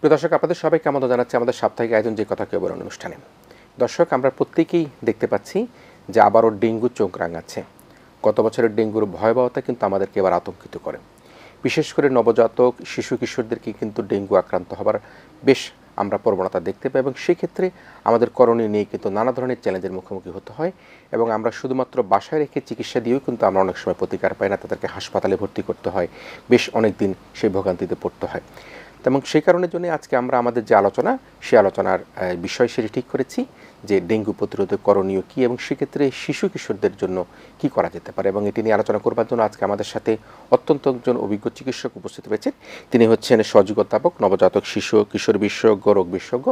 প্রিয় দর্শক, আপনাদের সবাইকে আমন্ত্রণ জানাচ্ছি আমাদের সাপ্তাহিক আয়োজন যে কথা কেউ বলেন অনুষ্ঠানে। দর্শক, আমরা প্রত্যেকেই দেখতে পাচ্ছি যে আবারও ডেঙ্গু চোখ রাঙাচ্ছে। গত বছরের ডেঙ্গুর ভয়াবহতা কিন্তু আমাদেরকে এবার আতঙ্কিত করে। বিশেষ করে নবজাতক শিশু কিশোরদেরকে কিন্তু ডেঙ্গু আক্রান্ত হবার বেশ আমরা প্রবণতা দেখতে পাই, এবং সেক্ষেত্রে আমাদের করণীয় নিয়ে কিন্তু নানা ধরনের চ্যালেঞ্জের মুখোমুখি হতে হয়, এবং আমরা শুধুমাত্র বাসায় রেখে চিকিৎসা দিয়েও কিন্তু আমরা অনেক সময় প্রতিকার পাই না, তাদেরকে হাসপাতালে ভর্তি করতে হয়, বেশ অনেক দিন সেই ভোগান্তিতে পড়তে হয়। এবং সেই কারণের জন্য আজকে আমরা আমাদের যে আলোচনা, সেই আলোচনার বিষয় সেটি ঠিক করেছি যে ডেঙ্গু প্রতিরোধে করণীয় কী, এবং সেক্ষেত্রে শিশু কিশোরদের জন্য কি করা যেতে পারে। এবং এটি নিয়ে আলোচনা করবার জন্য আজকে আমাদের সাথে অত্যন্ত একজন অভিজ্ঞ চিকিৎসক উপস্থিত হয়েছেন। তিনি হচ্ছেন সহযোগী অধ্যাপক, নবজাতক শিশু কিশোর বিশেষজ্ঞ, রোগ বিশেষজ্ঞ,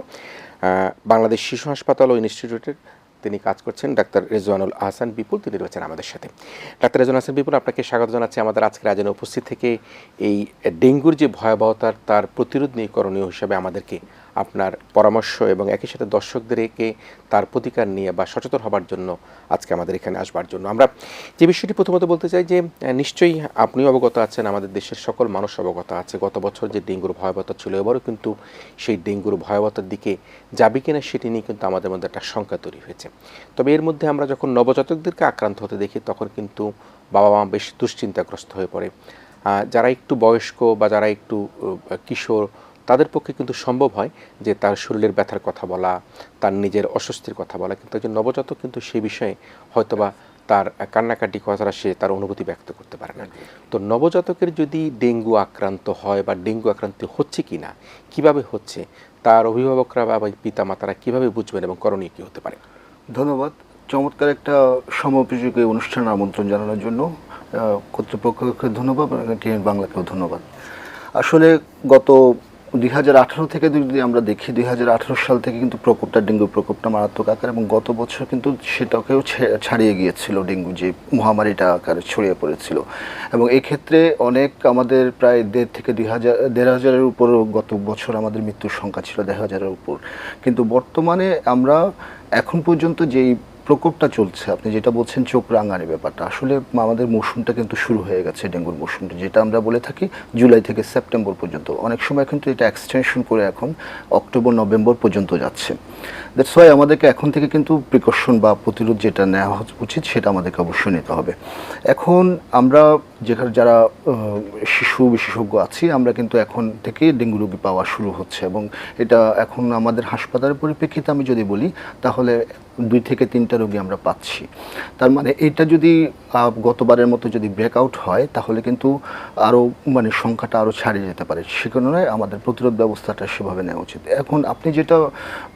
বাংলাদেশ শিশু হাসপাতাল ও ইনস্টিটিউটের তিনি কাজ করছেন ডাক্তার রেজওয়ানুল আহসান বিপুল। তিনি রয়েছেন আমাদের সাথে। ডাক্তার রেজওয়ানুল আহসান বিপুল, আপনাকে স্বাগত জানাচ্ছি আমাদের আজকের আয়োজনে উপস্থিত থেকে। এই ডেঙ্গুর যে ভয়াবহতার তার প্রতিরোধ নিয়ে করণীয় হিসাবে আমাদেরকে আপনার পরামর্শ এবং একই সাথে দর্শকদেরকে তার প্রতিকার নিয়ে বা সচেতন হবার জন্য আজকে আমাদের এখানে আসবার জন্য আমরা যে বিষয়টি প্রথমত বলতে চাই যে নিশ্চয়ই আপনিও অবগত আছেন, আমাদের দেশের সকল মানুষ অবগত আছে, গত বছর যে ডেঙ্গুর ভয়াবহতা ছিল, এবারও কিন্তু সেই ডেঙ্গুর ভয়াবহতার দিকে যাবে কিনা সেটি নিয়ে কিন্তু আমাদের মধ্যে একটা শঙ্কা তৈরি হয়েছে। তবে এর মধ্যে আমরা যখন নবজাতকদেরকে আক্রান্ত হতে দেখি তখন কিন্তু বাবা মা বেশ দুশ্চিন্তাগ্রস্ত হয়ে পড়ে। যারা একটু বয়স্ক বা যারা একটু কিশোর, তাদের পক্ষে কিন্তু সম্ভব হয় যে তার শরীরের ব্যথার কথা বলা, তার নিজের অস্বস্তির কথা বলা, কিন্তু একজন নবজাতক কিন্তু সেই বিষয়ে হয়তোবা তার কান্নাকাটি কথাটা সে তার অনুভূতি ব্যক্ত করতে পারে না। তো নবজাতকের যদি ডেঙ্গু আক্রান্ত হয় বা ডেঙ্গু আক্রান্ত হচ্ছে কি না, কীভাবে হচ্ছে, তার অভিভাবকরা বা পিতামাতারা কীভাবে বুঝবেন এবং করণীয় কী হতে পারে? ধন্যবাদ। চমৎকার একটা সময়োপযোগী অনুষ্ঠানে আমন্ত্রণ জানানোর জন্য কর্তৃপক্ষকে ধন্যবাদ, টিএন বাংলাকেও ধন্যবাদ। আসলে গত 2018 থেকে যদি আমরা দেখি, 2018 সাল থেকে কিন্তু প্রকোপটা, ডেঙ্গু প্রকোপটা মারাত্মক আকার, এবং গত বছর কিন্তু সেটাকেও ছাড়িয়ে গিয়েছিল, ডেঙ্গু যে মহামারীটা আকারে ছড়িয়ে পড়েছিল। এবং এক্ষেত্রে অনেক আমাদের প্রায় 1,500-1,500-এর উপর গত বছর আমাদের মৃত্যুর সংখ্যা ছিল 1,000-এর উপর। কিন্তু বর্তমানে আমরা এখন পর্যন্ত যেই প্রকোপটা চলছে, আপনি যেটা বলছেন চোখ রাঙানি ব্যাপারটা, আসলে আমাদের মৌসুমটা কিন্তু শুরু হয়ে গেছে, ডেঙ্গুর মৌসুমটা, যেটা আমরা বলে থাকি জুলাই থেকে সেপ্টেম্বর পর্যন্ত। অনেক সময় কিন্তু এটা এক্সটেনশন করে এখন অক্টোবর নভেম্বর পর্যন্ত যাচ্ছে। দ্যাটস ওয়াই আমাদেরকে এখন থেকে কিন্তু প্রিকশন বা প্রতিরোধ যেটা নেওয়া উচিত সেটা আমাদেরকে অবশ্যই নিতে হবে। এখন আমরা যারা শিশু বিশেষজ্ঞ আছি, আমরা কিন্তু এখন থেকে ডেঙ্গু রোগী পাওয়া শুরু হচ্ছে, এবং এটা এখন আমাদের হাসপাতালের পরিপ্রেক্ষিতে আমি যদি বলি তাহলে 2 থেকে 3টা রোগী আমরা পাচ্ছি। তার মানে এটা যদি গতবারের মতো যদি ব্রেকআউট হয় তাহলে কিন্তু আরও সংখ্যাটা আরও ছাড়িয়ে যেতে পারে। সে কারণে আমাদের প্রতিরোধ ব্যবস্থাটা সেভাবে নেওয়া উচিত। এখন আপনি যেটা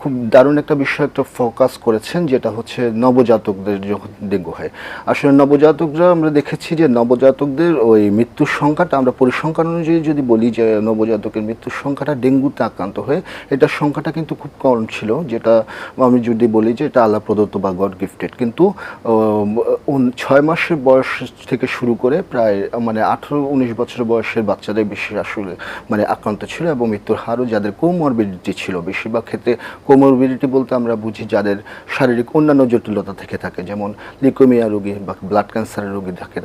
খুব দারুণ একটা বিষয় একটা ফোকাস করেছেন, যেটা হচ্ছে নবজাতকদের যখন ডেঙ্গু হয়। আসলে নবজাতকরা আমরা দেখেছি যে নবজাতকদের ওই মৃত্যুর সংখ্যাটা, আমরা পরিসংখ্যান অনুযায়ী যদি বলি যে নবজাতকের মৃত্যুর সংখ্যাটা ডেঙ্গুতে আক্রান্ত হয়ে এটার সংখ্যাটা কিন্তু খুব কম ছিল, যেটা আমি যদি বলি যে এটা আল্লাহ প্রদত্ত বা গড গিফটেড। কিন্তু 6 মাসের বয়স থেকে শুরু করে প্রায় 18-19 বছর বয়সের বাচ্চাদের বেশি আসলে আক্রান্ত ছিল, এবং মৃত্যুর হারও যাদের কোমরবিডিটি ছিল, বেশিরভাগ ক্ষেত্রে কোমরবিডিটি বলতে আমরা বুঝি যাদের শারীরিক অন্যান্য জটিলতা থেকে থাকে, যেমন লিউকেমিয়া রোগী বা ব্লাড ক্যান্সারের রোগী থাকে,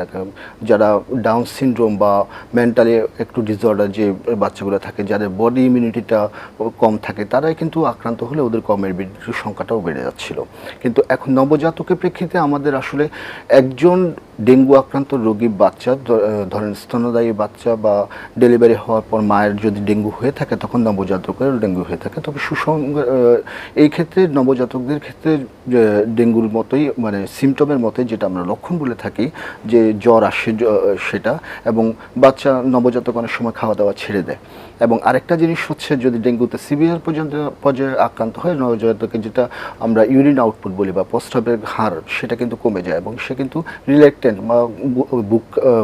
যারা ডাউন সিনড্রোম বা মেন্টালি একটু ডিসঅর্ডার যে বাচ্চাগুলো থাকে, যাদের বডি ইমিউনিটিটা কম থাকে, তারাই কিন্তু আক্রান্ত হলে ওদের কোমরবিডিটির সংখ্যাটাও বেড়ে যাচ্ছিল। কিন্তু এখন নবজাতকের প্রেক্ষিতে আমাদের আসলে একজন ডেঙ্গু আক্রান্ত রোগী বাচ্চা, ধরেন স্তন্যদায়ী বাচ্চা বা ডেলিভারি হওয়ার পর মায়ের যদি ডেঙ্গু হয়ে থাকে তখন নবজাতকের ডেঙ্গু হয়ে থাকে। তবে এই ক্ষেত্রে নবজাতকদের ক্ষেত্রে ডেঙ্গুর মতোই সিমটমের মতোই, যেটা আমরা লক্ষণ বলে থাকি যে জ্বর আসে সেটা, এবং বাচ্চা নবজাতক অনেক সময় খাওয়া দাওয়া ছেড়ে দেয়। এবং আরেকটা জিনিস হচ্ছে, যদি ডেঙ্গুতে সিভিয়ার পর্যায়ে আক্রান্ত হয় নবজাতকের, যেটা আমরা ইউরিন আউটপুট বলি বা প্রস্রাবের হার, সেটা কিন্তু কমে যায়, এবং সে কিন্তু রিল্যাক্টেন্ট বা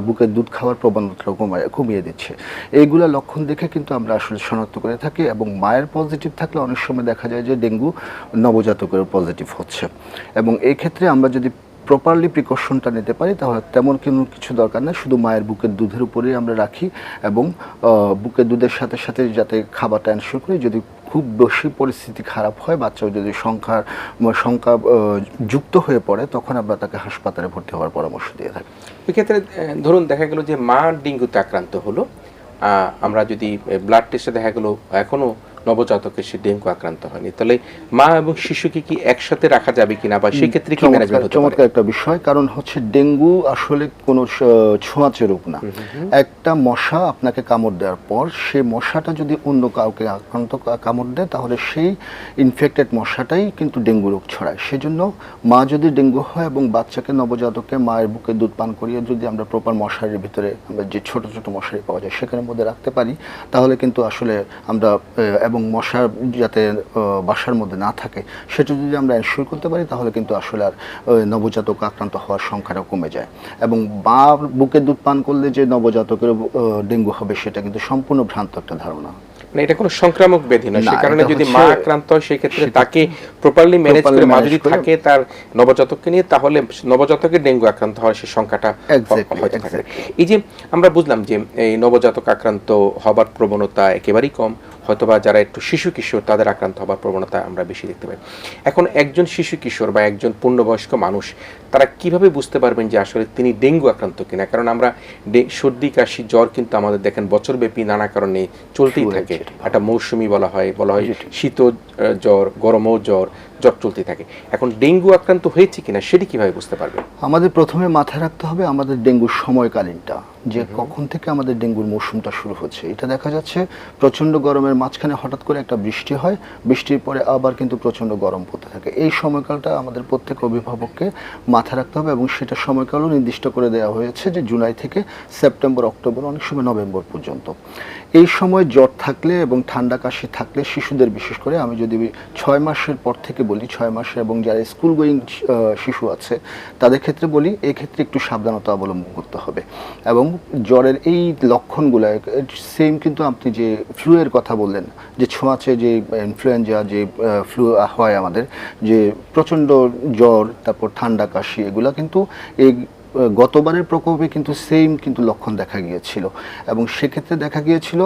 বুকের দুধ খাওয়ার প্রবণতাটাও কমিয়ে দিচ্ছে। এইগুলো লক্ষণ দেখে কিন্তু আমরা আসলে শনাক্ত করে থাকি, এবং মায়ের পজিটিভ থাকলে অনেক সময় দেখা যায় যে ডেঙ্গু নবজাতকের পজিটিভ হচ্ছে। এবং এই ক্ষেত্রে আমরা যদি প্রপারলি প্রিকশনটা নিতে পারি তাহলে তেমন কিছু দরকার নেই, শুধু মায়ের বুকের দুধের উপরেই আমরা রাখি, এবং বুকের দুধের সাথে সাথে যাতে খাবারটা এনশিওর করি। যদি খুব বেশি পরিস্থিতি খারাপ হয়, বাচ্চাও যদি সংখ্যা যুক্ত হয়ে পড়ে, তখন আমরা তাকে হাসপাতালে ভর্তি হওয়ার পরামর্শ দিয়ে থাকি। এক্ষেত্রে ধরুন দেখা গেল যে মা ডেঙ্গুতে আক্রান্ত হলো, আমরা যদি ব্লাড টেস্টে দেখা গেল এখনও নবজাতকের সে ডেঙ্গু আক্রান্ত হয়নি, তাহলে মা এবং শিশুকে কি একসাথে রাখা যাবে কিনা বা সেই ক্ষেত্রে কি ম্যানেজমেন্ট হতে পারে? চমৎকার একটা বিষয়, কারণ হচ্ছে ডেঙ্গু আসলে কোনো ছোঁয়াচে রোগ না। একটা মশা আপনাকে কামড় দেওয়ার পর সেই মশাটা যদি অন্য কাউকে কামড় দেয়, তাহলে সেই ইনফেক্টেড মশাটাই কিন্তু ডেঙ্গু রোগ ছড়ায়। সেজন্য মা যদি ডেঙ্গু হয় এবং বাচ্চাকে, নবজাতককে মায়ের বুকে দুধ পান করিয়ে যদি আমরা প্রপার মশারির ভিতরে, আমরা যে ছোট ছোট মশারি পাওয়া যায় সেখানের মধ্যে রাখতে পারি, তাহলে কিন্তু আসলে আমরা এবং মশা যাতে বাসার মধ্যে না থাকে সেটা যদি আমরা এনশিওর করতে পারি, তাহলে কিন্তু আসলে আর নবজাতক আক্রান্ত হওয়ার সংখ্যাটা কমে যায়। এবং মা বুকে দুধ পান করলে যে নবজাতকের ডেঙ্গু হবে, সেটা কিন্তু সম্পূর্ণ ভ্রান্ত একটা ধারণা। মানে এটা কোনো সংক্রামক ব্যাধি নয়, না, সে কারণে এটা যদি হচ্ছে- মা আক্রান্ত হয় সেই ক্ষেত্রে তাকে প্রপারলি ম্যানেজ করে মা যদি থাকে তার নবজাতককে নিয়ে, তাহলে নবজাতকের ডেঙ্গু আক্রান্ত হওয়ার সেই সংখ্যাটা হয়তো থাকে। এই যে আমরা বুঝলাম যে এই নবজাতক আক্রান্ত হবার প্রবণতা একেবারেই কম, হয়তোবা যারা একটু শিশু কিশোর তাদের আক্রান্ত হবার প্রবণতা আমরা বেশি দেখতে পাই। এখন একজন শিশু কিশোর বা একজন পূর্ণবয়স্ক মানুষ তারা কিভাবে বুঝতে পারবেন যে আসলে তিনি ডেঙ্গু আক্রান্ত কিনা? কারণ আমরা সর্দি কাশি জ্বর কিন্তু আমাদের দেখেন বছরব্যাপী নানা কারণে চলতেই থাকে, একটা মৌসুমি বলা হয় শীত জ্বর, গরমও জ্বর চলতে থাকে। এখন ডেঙ্গু আক্রান্ত হয়েছে কিনা সেটি কিভাবে বুঝতে পারবে? আমাদের প্রথমে মাথায় রাখতে হবে আমাদের ডেঙ্গুর সময়কালীনটা, যে কখন থেকে আমাদের ডেঙ্গুর মৌসুমটা শুরু হচ্ছে। এটা দেখা যাচ্ছে প্রচণ্ড গরমের মাঝখানে হঠাৎ করে একটা বৃষ্টি হয়, বৃষ্টির পরে আবার কিন্তু প্রচণ্ড গরম পড়তে থাকে। এই সময়কালটা আমাদের প্রত্যেক অভিভাবককে মাথায় রাখতে হবে, এবং সেটা সময়কালও নির্দিষ্ট করে দেওয়া হয়েছে যে জুলাই থেকে সেপ্টেম্বর, অক্টোবর, অনেক সময় নভেম্বর পর্যন্ত। এই সময় জ্বর থাকলে এবং ঠান্ডা কাশি থাকলে শিশুদের, বিশেষ করে আমি যদি 6 মাসের পর থেকে বলি, 6 মাসে এবং যারা স্কুল গোয়িং শিশু আছে তাদের ক্ষেত্রে বলি, এক্ষেত্রে একটু সাবধানতা অবলম্বন করতে হবে। এবং জ্বরের এই লক্ষণগুলো সেম কিন্তু আপনি যে ফ্লু এর কথা বললেন, যে ছোঁয়াচে যে ইনফ্লুয়েঞ্জা, যে ফ্লু হয় আমাদের, যে প্রচণ্ড জ্বর, তারপর ঠান্ডা কাশি, এগুলা কিন্তু এই গতবারের প্রকোপে কিন্তু সেম কিন্তু লক্ষণ দেখা গিয়েছিল। এবং সেক্ষেত্রে দেখা গিয়েছিল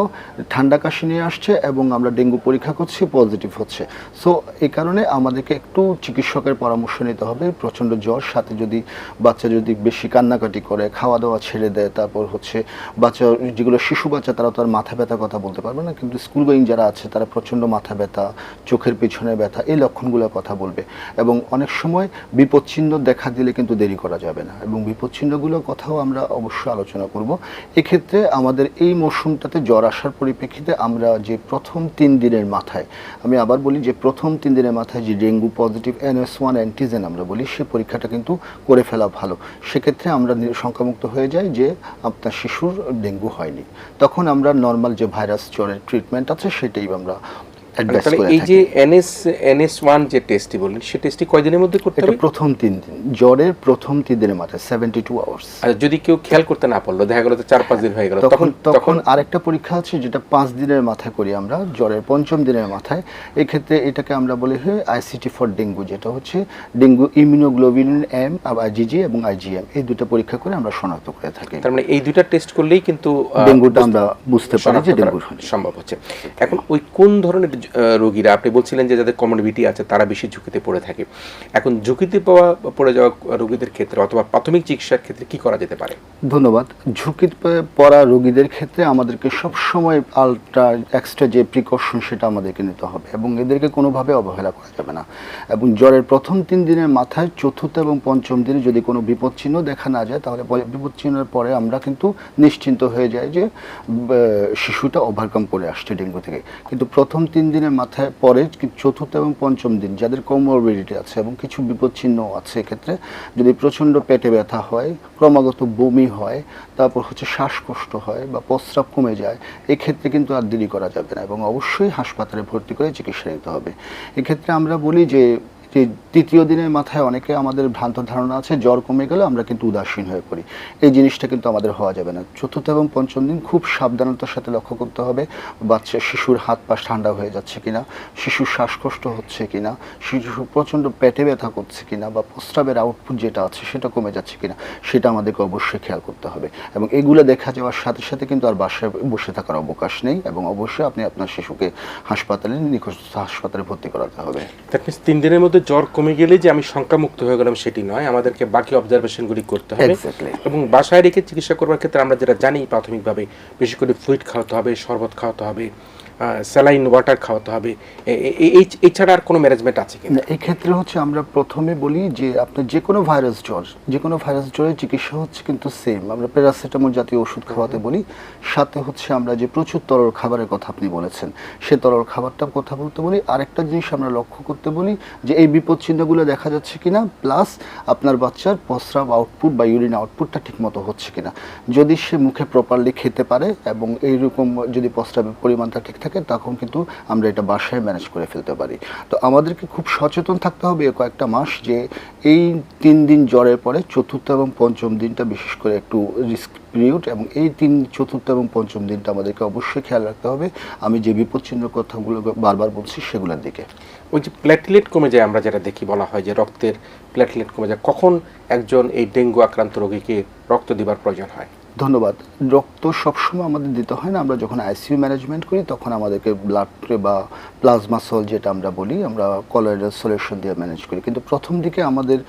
ঠান্ডা কাশি নিয়ে আসছে এবং আমরা ডেঙ্গু পরীক্ষা করছি, পজিটিভ হচ্ছে। সো এই কারণে আমাদেরকে একটু চিকিৎসকের পরামর্শ নিতে হবে। প্রচণ্ড জ্বর, সাথে যদি বাচ্চা যদি বেশি কান্নাকাটি করে, খাওয়া দাওয়া ছেড়ে দেয়, তারপর হচ্ছে বাচ্চা যেগুলো শিশু বাচ্চা তারা তো আর মাথা ব্যথা কথা বলতে পারবে না, কিন্তু স্কুল গোয়িং যারা আছে তারা প্রচণ্ড মাথা ব্যথা, চোখের পিছনে ব্যথা, এই লক্ষণগুলোর কথা বলবে। এবং অনেক সময় বিপদচিহ্ন দেখা দিলে কিন্তু দেরি করা যাবে না, এবং বিপদচিহ্নগুলোর কথাও আমরা অবশ্যই আলোচনা করব। এক্ষেত্রে আমাদের এই মৌসুমটাতে জ্বর আসার পরিপ্রেক্ষিতে আমরা যে প্রথম 3 দিনের মাথায়, আমি আবার বলি যে প্রথম 3 দিনের মাথায় যে ডেঙ্গু পজিটিভ NS1 অ্যান্টিজেন আমরা বলি, সে পরীক্ষাটা কিন্তু করে ফেলা ভালো। সেক্ষেত্রে আমরা শঙ্কামুক্ত হয়ে যাই যে আপনার শিশুর ডেঙ্গু হয়নি। তখন আমরা নর্মাল যে ভাইরাস জ্বরের ট্রিটমেন্ট আছে সেটাই আমরা অ্যাডভাইস করে থাকি। এই যে NS1 যে টেস্টটি বললেন, সেই টেস্টটি কয়দিনের মধ্যে করতে হবে? প্রথম 3 দিন, জ্বরের প্রথম 3 দিনের মাথায় 72 আওয়ার্স। আর যদি কেউ খেয়াল করতে না পারলো, দেখা গেল তো 4-5 দিন হয়ে গেল, তখন আরেকটা পরীক্ষা আছে যেটা 5 দিনের মাথায় করি আমরা, জ্বরের 5ম দিনের মাথায়। এই ক্ষেত্রে এটাকে আমরা বলি ICT ফর ডেঙ্গু, যেটা হচ্ছে ডেঙ্গু ইমিউনোগ্লোবিউলিন M, IgG এবং IgM, এই দুটো পরীক্ষা করে আমরা শনাক্ত করে থাকি। তার মানে এই দুইটা টেস্ট করলেই কিন্তু ডেঙ্গুটা আমরা বুঝতে পারি যে ডেঙ্গু সম্ভব হচ্ছে। এখন ওই কোন ধরনের রোগীরা, আপনি বলছিলেন যে যাদের কমোরবিডিটি আছে তারা বেশি ঝুঁকিতে পড়ে থাকে, এখন ঝুঁকিতে পড়ে যাওয়া রোগীদের ক্ষেত্রে অথবা প্রাথমিক চিকিৎসার ক্ষেত্রে কি করা যেতে পারে? ধন্যবাদ। ঝুঁকিতে পড়া রোগীদের ক্ষেত্রে আমাদেরকে সবসময় আলট্রা এক্সট্রা যে প্রিকশন সেটা আমাদেরকে নিতে হবে, এবং এদেরকে কোনোভাবে অবহেলা করা যাবে না। এবং জ্বরের প্রথম 3 দিনের মাথায়, চতুর্থ এবং পঞ্চম দিনে যদি কোনো বিপদচিহ্ন দেখা না যায়, তাহলে বিপদচিহ্নের পরে আমরা কিন্তু নিশ্চিন্ত হয়ে যাই যে শিশুটা ওভারকাম করে আসছে ডেঙ্গু থেকে। কিন্তু প্রথম 3 দিনের মাথায় পরে, চতুর্থ এবং পঞ্চম দিন যাদের কোমরবিডিটি আছে এবং কিছু বিপদচিহ্ন আছে, এক্ষেত্রে যদি প্রচণ্ড পেটে ব্যথা হয়, ক্রমাগত বমি হয়, তারপর হচ্ছে শ্বাসকষ্ট হয় বা প্রস্রাব কমে যায়, এক্ষেত্রে কিন্তু আর দেরি করা যাবে না, এবং অবশ্যই হাসপাতালে ভর্তি করে চিকিৎসা নিতে হবে। এক্ষেত্রে আমরা বলি যে তৃতীয় দিনের মাথায় অনেকে আমাদের ভ্রান্ত ধারণা আছে জ্বর কমে গেলে আমরা কিন্তু উদাসীন হয়ে পড়ি, এই জিনিসটা কিন্তু আমাদের হওয়া যাবে না। চতুর্থ এবং পঞ্চম দিন খুব সাবধানতার সাথে লক্ষ্য করতে হবে শিশুর হাত পা ঠান্ডা হয়ে যাচ্ছে কিনা, শিশুর শ্বাসকষ্ট হচ্ছে কিনা, শিশুর প্রচণ্ড পেটে ব্যথা করছে কিনা, বা প্রস্রাবের আউটপুট যেটা আছে সেটা কমে যাচ্ছে কিনা, সেটা আমাদেরকে অবশ্যই খেয়াল করতে হবে। এবং এগুলো দেখা যাওয়ার সাথে সাথে কিন্তু আর বাসায় বসে থাকার অবকাশ নেই, এবং অবশ্যই আপনি আপনার শিশুকে হাসপাতালে, নিকটস্থ হাসপাতালে ভর্তি করাতে হবে। 3 দিনের মধ্যে জ্বর কমে গেলে যে আমি শঙ্কামুক্ত হয়ে গেলাম সেটি নয়, আমাদেরকে বাকি অবজারভেশনগুলি করতে হবে। এবং বাসায় রেখে চিকিৎসা করবার ক্ষেত্রে আমরা যেটা জানি প্রাথমিকভাবে, বেশি করে ফ্লুইড খাওয়াতে হবে, শরবত খাওয়াতে হবে, স্যালাইন ওয়াটার খাওয়াতে হবে, এছাড়া আর কোনো ম্যানেজমেন্ট আছে কিনা? এই ক্ষেত্রে হচ্ছে আমরা প্রথমে বলি যে আপনার যে কোনো ভাইরাস জ্বরের চিকিৎসা হচ্ছে কিন্তু সেম। আমরা প্যারাসিটামল জাতীয় ওষুধ খাওয়াতে বলি, সাথে হচ্ছে আমরা যে প্রচুর তরল খাবারের কথা আপনি বলেছেন সে তরল খাবারটা কথা বলতে বলি। আরেকটা জিনিস আমরা লক্ষ্য করতে বলি যে এই বিপদ চিহ্নগুলো দেখা যাচ্ছে কিনা, প্লাস আপনার বাচ্চার প্রস্রাব আউটপুট বা ইউরিন আউটপুটটা ঠিকমতো হচ্ছে কিনা। যদি সে মুখে প্রপারলি খেতে পারে এবং এইরকম যদি প্রস্রাবের পরিমাণটা ঠিক থাকে, তখন কিন্তু আমরা এটা বাসায় ম্যানেজ করে ফেলতে পারি। তো আমাদেরকে খুব সচেতন থাকতে হবে কয়েকটা মাস, যে এই 3 দিন জ্বরের পরে চতুর্থ এবং পঞ্চম দিনটা বিশেষ করে একটু রিস্ক পিরিয়ড, এবং এই চতুর্থ এবং পঞ্চম দিনটা আমাদেরকে অবশ্যই খেয়াল রাখতে হবে আমি যে বিপদচিহ্ন কথাগুলো বারবার বলছি সেগুলোর দিকে। ওই যে প্ল্যাটলেট কমে যায়, আমরা যেটা দেখি, বলা হয় যে রক্তের প্ল্যাটলেট কমে যায়, কখন একজন এই ডেঙ্গু আক্রান্ত রোগীকে রক্ত দেবার প্রয়োজন হয়? ধন্যবাদ। রক্ত সবসময় আমাদের দিতে হয় না। আমরা যখন আইসিইউ ম্যানেজমেন্ট করি তখন আমাদেরকে ব্লাড বা প্লাজমা সল যেটা আমরা বলি, আমরা কলোয়েডাল সলিউশন দিয়ে ম্যানেজ করি। কিন্তু প্রথম দিকে আমাদের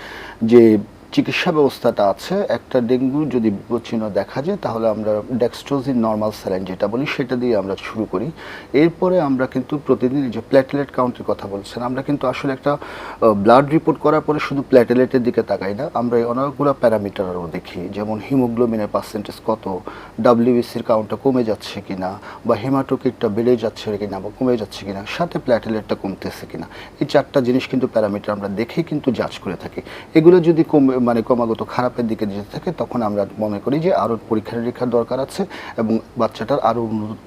যে চিকিৎসা ব্যবস্থাটা আছে, একটা ডেঙ্গু যদি বিপদচিহ্ন দেখা যায় তাহলে আমরা ডেক্সট্রোজিন নর্মাল স্যালাইন যেটা বলি সেটা দিয়ে আমরা শুরু করি। এরপরে আমরা কিন্তু প্রতিদিন যে প্ল্যাটেলেট কাউন্টের কথা বলছেন, আমরা কিন্তু আসলে একটা ব্লাড রিপোর্ট করার পরে শুধু প্ল্যাটেলেটের দিকে তাকাই না, আমরা অনেকগুলো প্যারামিটারও দেখি, যেমন হিমোগ্লোবিনের পার্সেন্টেজ কত, ডাব্লিউবিসির কাউন্টটা কমে যাচ্ছে কিনা, বা হেমাটোক্রিটটা বেড়ে যাচ্ছে কিনা বা কমে যাচ্ছে কিনা, সাথে প্ল্যাটেলেটটা কমতেছে কিনা। এই 4টা জিনিস কিন্তু প্যারামিটার আমরা দেখেই কিন্তু জাজ করে থাকি। এগুলো যদি ক্রমাগত খারাপের দিকে যেতে থাকে তখন আমরা মনে করি যে আরও পরীক্ষা নিরীক্ষার দরকার আছে এবং বাচ্চাটার আরও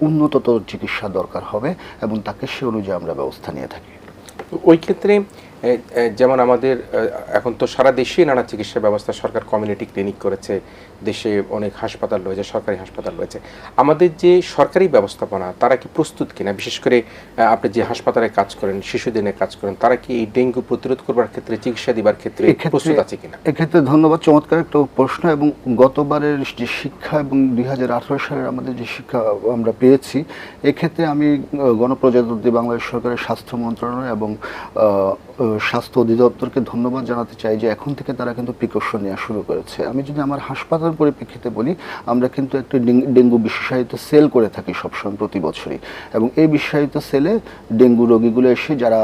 উন্নততর চিকিৎসা দরকার হবে, এবং তাকে সে অনুযায়ী আমরা ব্যবস্থা নিয়ে থাকি। ওই ক্ষেত্রে যেমন আমাদের এখন তো সারা দেশে নানা চিকিৎসা ব্যবস্থা, সরকার কমিউনিটি ক্লিনিক করেছে, দেশে অনেক হাসপাতাল রয়েছে, সরকারি হাসপাতাল রয়েছে। আমাদের যে সরকারি ব্যবস্থাপনা, তারা কি প্রস্তুত কিনা? বিশেষ করে আপনি যে হাসপাতালে কাজ করেন, শিশুদের নিয়ে কাজ করেন, তারা কি এই ডেঙ্গু প্রতিরোধ করবার ক্ষেত্রে, চিকিৎসা দিবার ক্ষেত্রে প্রস্তুত আছে কিনা? এক্ষেত্রে ধন্যবাদ, চমৎকার একটা প্রশ্ন। এবং গতবারের যে শিক্ষা এবং 2018 সালের আমাদের যে শিক্ষা আমরা পেয়েছি, এক্ষেত্রে আমি গণপ্রজাতন্ত্রী বাংলাদেশ সরকারের স্বাস্থ্য মন্ত্রণালয় এবং স্বাস্থ্য অধিদপ্তরকে ধন্যবাদ জানাতে চাই যে এখন থেকে তারা কিন্তু প্রিকশন নেওয়া শুরু করেছে। আমি যদি আমার হাসপাতাল পরিপ্রেক্ষিতে বলি, আমরা কিন্তু একটা ডেঙ্গু বিশেষায়িত সেল করে থাকি সবসময় প্রতি বছরই, এবং এই বিশেষায়িত সেলে ডেঙ্গু রোগীগুলো এসে যারা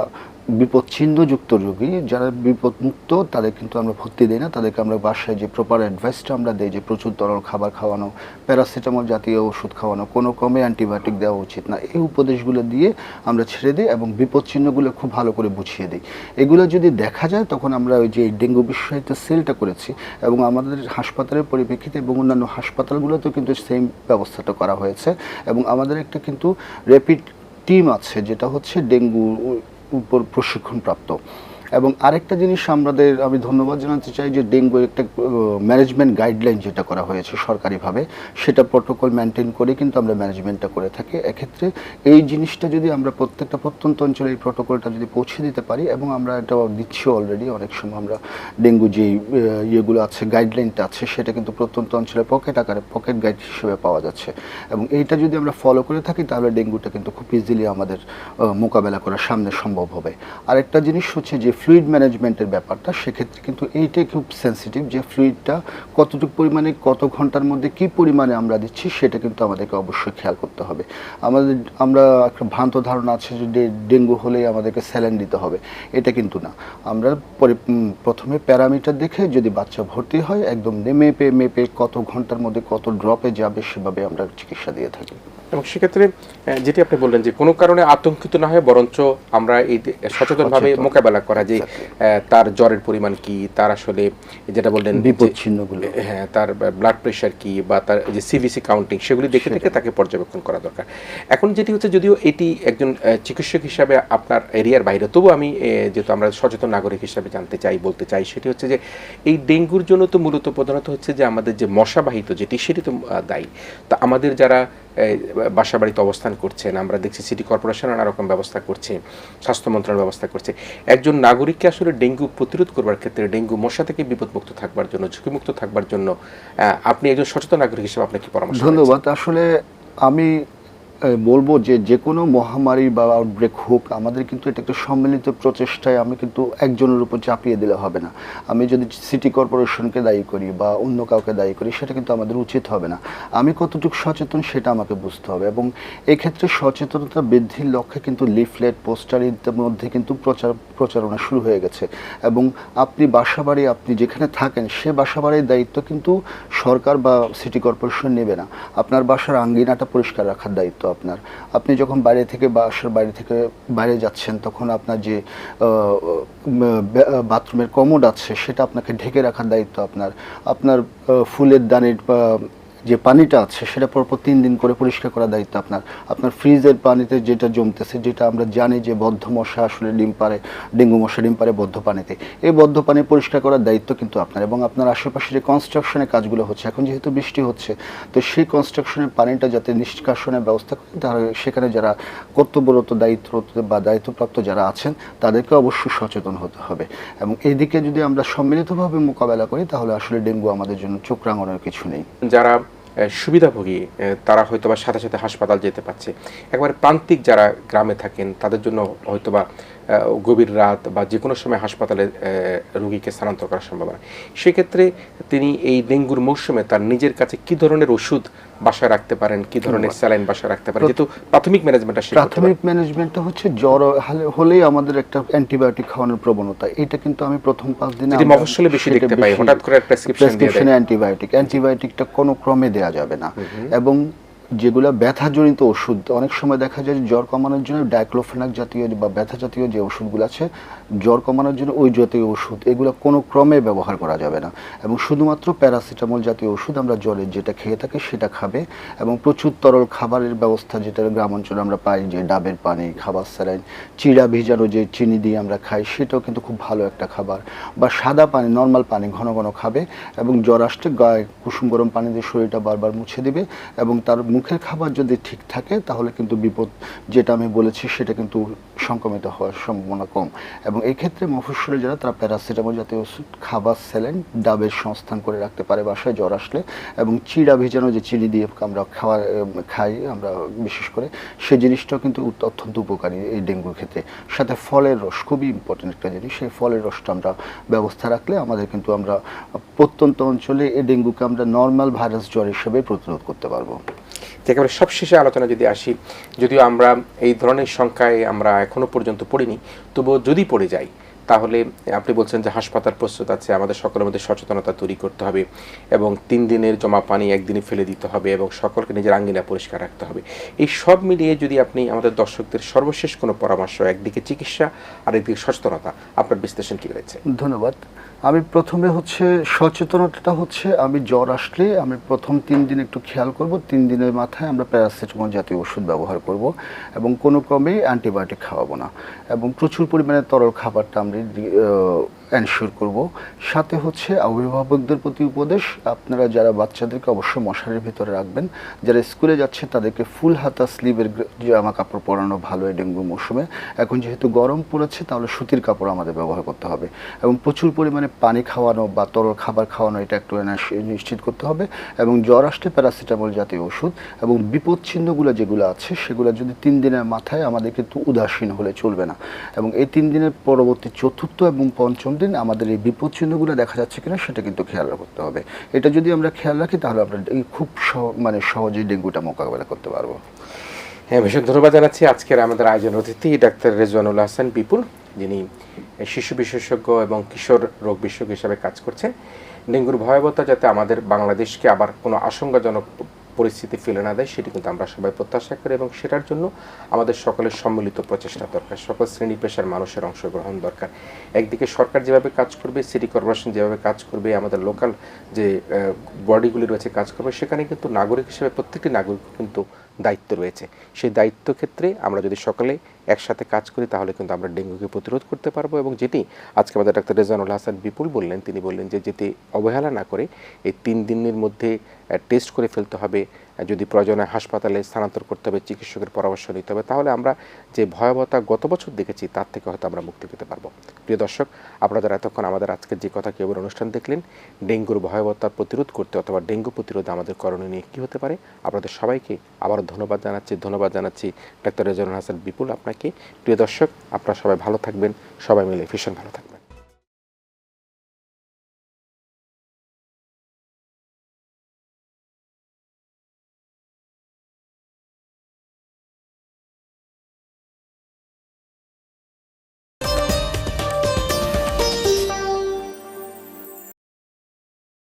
বিপদচিহ্নযুক্ত রোগী, যারা বিপদমুক্ত, তাদের কিন্তু আমরা ভর্তি দিই না। তাদেরকে আমরা বাসায় যে প্রপার অ্যাডভাইসটা আমরা দিই, যে প্রচুর তরল খাবার খাওয়ানো, প্যারাসিটামল জাতীয় ওষুধ খাওয়ানো, কোনো ক্রমে অ্যান্টিবায়োটিক দেওয়া উচিত না, এই উপদেশগুলো দিয়ে আমরা ছেড়ে দিই এবং বিপদচিহ্নগুলো খুব ভালো করে বুঝিয়ে দিই। এগুলো যদি দেখা যায় তখন আমরা ওই যে ডেঙ্গু বিশেষায়িত সেলটা করেছি, এবং আমাদের হাসপাতালের পরিপ্রেক্ষিতে এবং অন্যান্য হাসপাতালগুলোতেও কিন্তু সেম ব্যবস্থাটা করা হয়েছে। এবং আমাদের একটা কিন্তু র্যাপিড টিম আছে যেটা হচ্ছে ডেঙ্গু উপর প্রশিক্ষণপ্রাপ্ত। এবং আরেকটা জিনিস আমি ধন্যবাদ জানাতে চাই যে ডেঙ্গু একটা ম্যানেজমেন্ট গাইডলাইন যেটা করা হয়েছে সরকারিভাবে, সেটা প্রটোকল মেনটেন করে কিন্তু আমরা ম্যানেজমেন্টটা করে থাকি। এক্ষেত্রে এই জিনিসটা যদি আমরা প্রত্যেকটা প্রত্যন্ত অঞ্চলে এই প্রটোকলটা যদি পৌঁছে দিতে পারি, এবং আমরা এটা দিচ্ছি অলরেডি, অনেক সময় আমরা ডেঙ্গু যে ইয়েগুলো আছে, গাইডলাইনটা আছে, সেটা কিন্তু প্রত্যন্ত অঞ্চলে পকেট গাইড হিসেবে পাওয়া যাচ্ছে, এবং এইটা যদি আমরা ফলো করে থাকি তাহলে ডেঙ্গুটা কিন্তু খুব ইজিলি আমাদের মোকাবেলা করা সামনে সম্ভব হবে। আরেকটা জিনিস হচ্ছে যে ফ্লুইড ম্যানেজমেন্টের ব্যাপারটা, সেক্ষেত্রে কিন্তু এইটাই খুব সেন্সিটিভ, যে ফ্লুইডটা কতটুকু পরিমাণে কত ঘন্টার মধ্যে কি পরিমাণে আমরা দিচ্ছি সেটা কিন্তু আমাদেরকে অবশ্যই খেয়াল করতে হবে। আমরা একটা ভ্রান্ত ধারণা আছে যে ডেঙ্গু হলেই আমাদেরকে স্যালাইন দিতে হবে, এটা কিন্তু না। আমরা প্রথমে প্যারামিটার দেখে যদি বাচ্চা ভর্তি হয়, একদম মেপে কত ঘন্টার মধ্যে কত ড্রপে যাবে সেভাবে আমরা চিকিৎসা দিয়ে থাকি। এবং সেক্ষেত্রে যেটি আপনি বললেন যে কোনো কারণে আতঙ্কিত না হয়ে বরঞ্চ আমরা এই সচেতনভাবে মোকাবেলা করা, যে তার জ্বরের পরিমাণ কি, তার আসলে যেটা বললেন বিপদচিহ্নগুলো, হ্যাঁ, তার ব্লাড প্রেশার কি, বা তার যে সিভিসি কাউন্টিং, সেগুলি দেখে তাকে পর্যবেক্ষণ করা দরকার। এখন যেটি হচ্ছে, যদিও এটি একজন চিকিৎসক হিসাবে আপনার এরিয়ার বাইরে, তবু আমি যেহেতু আমরা সচেতন নাগরিক হিসাবে বলতে চাই, সেটি হচ্ছে যে এই ডেঙ্গুর জন্য তো মূলত প্রধানত হচ্ছে যে আমাদের যে মশাবাহিত যেটি, সেটি তো দায়ী। তা আমাদের যারা বাসা বাড়িতে অবস্থান করছেন, আমরা দেখছি সিটি কর্পোরেশন নানা রকম ব্যবস্থা করছে, স্বাস্থ্য মন্ত্রণালয় ব্যবস্থা করছে, একজন নাগরিককে আসলে ডেঙ্গু প্রতিরোধ করবার ক্ষেত্রে, ডেঙ্গু মশা থেকে বিপদমুক্ত থাকবার জন্য, ঝুঁকিমুক্ত থাকবার জন্য আপনি একজন সচেতন নাগরিক হিসেবে আপনার কি পরামর্শ? ধন্যবাদ। আসলে আমি বলবো যে যে কোনো মহামারী বা আউটব্রেক হোক, আমাদের কিন্তু এটা একটা সম্মিলিত প্রচেষ্টায় আমি কিন্তু একজনের উপর চাপিয়ে দিলে হবে না। আমি যদি সিটি কর্পোরেশনকে দায়ী করি বা অন্য কাউকে দায়ী করি, সেটা কিন্তু আমাদের উচিত হবে না। আমি কতটুকু সচেতন সেটা আমাকে বুঝতে হবে, এবং এক্ষেত্রে সচেতনতা বৃদ্ধির লক্ষ্যে কিন্তু লিফলেট, পোস্টার ইত্যাদির মধ্যে কিন্তু প্রচারণা শুরু হয়ে গেছে। এবং আপনি বাসাবাড়ি, আপনি যেখানে থাকেন সে বাসাবাড়ির দায়িত্ব কিন্তু সরকার বা সিটি কর্পোরেশন নেবে না। আপনার বাসার আঙ্গিনাটা পরিষ্কার রাখার দায়িত্ব আপনার। আপনি যখন বাইরে থেকে বাসার বাইরে থেকে বাইরে যাচ্ছেন, তখন আপনার যে বাথরুমের কমোড আছে সেটা আপনাকে ঢেকে রাখার দায়িত্ব আপনার। আপনার ফুলের দানির যে পানিটা আছে সেটা পরপর 3 দিন করে পরিষ্কার করার দায়িত্ব আপনার। আপনার ফ্রিজের পানিতে যেটা জমতেছে, যেটা আমরা জানি যে বদ্ধ মশা আসলে ডিম পারে, ডেঙ্গু মশা ডিম পারে বদ্ধ পানিতে, এই বদ্ধ পানি পরিষ্কার করার দায়িত্ব কিন্তু আপনার। এবং আপনার আশেপাশে যে কনস্ট্রাকশনের কাজগুলো হচ্ছে, এখন যেহেতু বৃষ্টি হচ্ছে, তো সেই কনস্ট্রাকশনের পানিটা যাতে নিষ্কাশনের ব্যবস্থা করে, তারা সেখানে যারা কর্তব্যরত দায়িত্বপ্রাপ্ত যারা আছেন তাদেরকে অবশ্যই সচেতন হতে হবে। এবং এইদিকে যদি আমরা সম্মিলিতভাবে মোকাবেলা করি, তাহলে আসলে ডেঙ্গু আমাদের জন্য চোখ রাঙানোর কিছু নেই। যারা সুবিধাভোগী তারা হয়তোবা সাথে সাথে হাসপাতাল যেতে পারছে, একবারে প্রান্তিক যারা গ্রামে থাকেন তাদের জন্য হয়তোবা গভীর রাত বা যে কোনো সময় হাসপাতালে রোগীকে স্থানান্তর করা সম্ভব না। সেক্ষেত্রে তিনি এই ডেঙ্গুর মৌসুমে তার নিজের কাছে কি ধরনের ওষুধ বাসায় রাখতে পারেন, কি ধরনের স্যালাইন বাসায় রাখতে পারেন, যেহেতু প্রাথমিক ম্যানেজমেন্টটা হচ্ছে জ্বর হলেই আমাদের একটা অ্যান্টিবায়োটিক খাওয়ানোর প্রবণতা। এটা কিন্তু আমি প্রথম 5 দিনে মফস্বলে বেশি দেখতে পাই, হঠাৎ করে প্রেসক্রিপশনে অ্যান্টিবায়োটিকটা কোনো ক্রমে দেওয়া যাবে না। এবং যেগুলো ব্যথাজনিত ওষুধ, অনেক সময় দেখা যায় যে জ্বর কমানোর জন্য ডাইক্লোফেনাক জাতীয় বা ব্যথা জাতীয় যে ওষুধগুলো আছে, জ্বর কমানোর জন্য ওই জাতীয় ওষুধ, এগুলো কোনো ক্রমে ব্যবহার করা যাবে না। এবং শুধুমাত্র প্যারাসিটামল জাতীয় ওষুধ আমরা জ্বরের যেটা খেয়ে থাকি সেটা খাবে। এবং প্রচুর তরল খাবারের ব্যবস্থা, যেটা গ্রামাঞ্চলে আমরা পাই, যে ডাবের পানি, খাবার স্যালাইন, চিড়া ভিজানো যে চিনি দিয়ে আমরা খাই, সেটাও কিন্তু খুব ভালো একটা খাবার। বা সাদা পানি, নর্মাল পানি ঘন ঘন খাবে। এবং জ্বর আসলে গায়ে কুসুম গরম পানি দিয়ে শরীরটা বারবার মুছে দিবে। এবং তার মুখের খাবার যদি ঠিক থাকে, তাহলে কিন্তু বিপদ যেটা আমি বলেছি সেটা কিন্তু সংক্রমিত হওয়ার সম্ভাবনা কম। এবং এই ক্ষেত্রে মফস্বলে যারা, তারা প্যারাসিটামল জাতীয় ওষুধ, খাবার স্যালাইন, ডাবের সংস্থান করে রাখতে পারে বাসায় জ্বর আসলে। এবং চিড়া ভিজানো যে চিনি দিয়ে আমরা খাই আমরা বিশেষ করে, সেই জিনিসটাও কিন্তু অত্যন্ত উপকারী এই ডেঙ্গুর ক্ষেত্রে। সাথে ফলের রস খুবই ইম্পর্টেন্ট একটা জিনিস, সেই ফলের রসটা আমরা ব্যবস্থা রাখলে আমাদের কিন্তু আমরা প্রত্যন্ত অঞ্চলে এই ডেঙ্গুকে আমরা নর্মাল ভাইরাস জ্বর হিসেবে প্রতিরোধ করতে পারবো। একেবারে সবশেষে আলোচনা যদি আসি, যদিও আমরা এই ধরনের সংখ্যায় আমরা এখনো পর্যন্ত পড়িনি, তবুও যদি পড়ে যাই, তাহলে আপনি বলছেন যে হাসপাতাল প্রস্তুত আছে, আমাদের সকলের মধ্যে সচেতনতা তৈরি করতে হবে এবং 3 দিনের জমা পানি একদিনে ফেলে দিতে হবে এবং সকলকে নিজের আঙ্গিনা পরিষ্কার রাখতে হবে। এই সব মিলিয়ে যদি আপনি আমাদের দর্শকদের সর্বশেষ কোনো পরামর্শ, একদিকে চিকিৎসা আর একদিকে সচেতনতা, আপনার বিশ্লেষণ কী রয়েছে? ধন্যবাদ। আমি প্রথমে সচেতনতা হচ্ছে, আমি জ্বর আসলে আমি প্রথম 3 দিন একটু খেয়াল করব, 3 দিনের মাথায় আমরা প্যারাসিটামল জাতীয় ওষুধ ব্যবহার করব এবং কোনো ক্রমেই অ্যান্টিবায়োটিক খাওয়াবো না। এবং প্রচুর পরিমাণে তরল খাবারটা আমরা এনশিওর করব। সাথে অভিভাবকদের প্রতি উপদেশ, আপনারা যারা বাচ্চাদেরকে অবশ্যই মশারির ভিতরে রাখবেন। যারা স্কুলে যাচ্ছে তাদেরকে ফুল হাতা স্লিভের জামা কাপড় পরানো ভালো এই ডেঙ্গু মৌসুমে। এখন যেহেতু গরম পড়েছে, তাহলে সুতির কাপড় আমাদের ব্যবহার করতে হবে। এবং প্রচুর পরিমাণে পানি খাওয়ানো বা তরল খাবার খাওয়ানো, এটা একটু নিশ্চিত করতে হবে। এবং জ্বর আসলে প্যারাসিটামল জাতীয় ওষুধ। এবং বিপদ চিহ্নগুলো যেগুলো আছে, সেগুলো যদি 3 দিনের মাথায় আমাদের কিন্তু উদাসীন হলে চলবে না। এবং এই 3 দিনের পরবর্তী চতুর্থ এবং পঞ্চম দিন আমাদের এই বিপদ চিহ্নগুলো দেখা যাচ্ছে কিনা সেটা কিন্তু খেয়াল রাখতে হবে। এটা যদি আমরা খেয়াল রাখি, তাহলে আমরা খুব সহজেই ডেঙ্গুটা মোকাবেলা করতে পারবো। হ্যাঁ, ভীষণ ধন্যবাদ জানাচ্ছি আজকের আমাদের আয়োজন অতিথি ডাক্তার রেজওয়ানুল হাসান বিপুল, যিনি শিশু বিশেষজ্ঞ এবং কিশোর রোগ বিশেষজ্ঞ হিসাবে কাজ করছেন। ডেঙ্গুর ভয়াবহতা যাতে আমাদের বাংলাদেশকে আবার কোনো আশঙ্কাজনক পরিস্থিতি ফেলে না দেয়, সেটি কিন্তু আমরা সবাই প্রত্যাশা করি এবং সেটার জন্য আমাদের সকলের সম্মিলিত প্রচেষ্টা দরকার, সকল শ্রেণী পেশার মানুষের অংশগ্রহণ দরকার। একদিকে সরকার যেভাবে কাজ করবে, সিটি কর্পোরেশন যেভাবে কাজ করবে, আমাদের লোকাল যে বডিগুলি রয়েছে কাজ করবে, সেখানে কিন্তু নাগরিক হিসেবে প্রত্যেকটি নাগরিক কিন্তু দায়িত্ব রয়েছে। সেই দায়িত্ব ক্ষেত্রে আমরা যদি সকলে একসাথে কাজ করি, তাহলে কিন্তু আমরা ডেঙ্গুকে প্রতিরোধ করতে পারবো। এবং যেটি আজকে আমাদের ডাক্তার রেজওয়ানুল হাসান বিপুল বললেন, তিনি বললেন যে যেটি অবহেলা না করে এই 3 দিনের মধ্যে টেস্ট করে ফেলতে হবে যদি প্রয়োজনে হাসপাতালে স্থানান্তর করতে হবে, চিকিৎসকের পরামর্শ নিতে হবে, তাহলে আমরা যে ভয়াবহতা গত বছর দেখেছি তার থেকে হয়তো আমরা মুক্তি পেতে পারবো। প্রিয় দর্শক, আপনারা এতক্ষণ আমাদের আজকের যে কথা কেবল অনুষ্ঠান দেখলেন, ডেঙ্গুর ভয়াবহতা প্রতিরোধ করতে অথবা ডেঙ্গু প্রতিরোধে আমাদের করণীয় নিয়ে কী হতে পারে, আপনাদের সবাইকে আবারও ধন্যবাদ জানাচ্ছি ডাক্তার রেজানুল হাসান বিপুল আপনাকে। প্রিয় দর্শক, আপনারা সবাই ভালো থাকবেন, সবাই মিলে ভীষণ ভালো থাকবেন।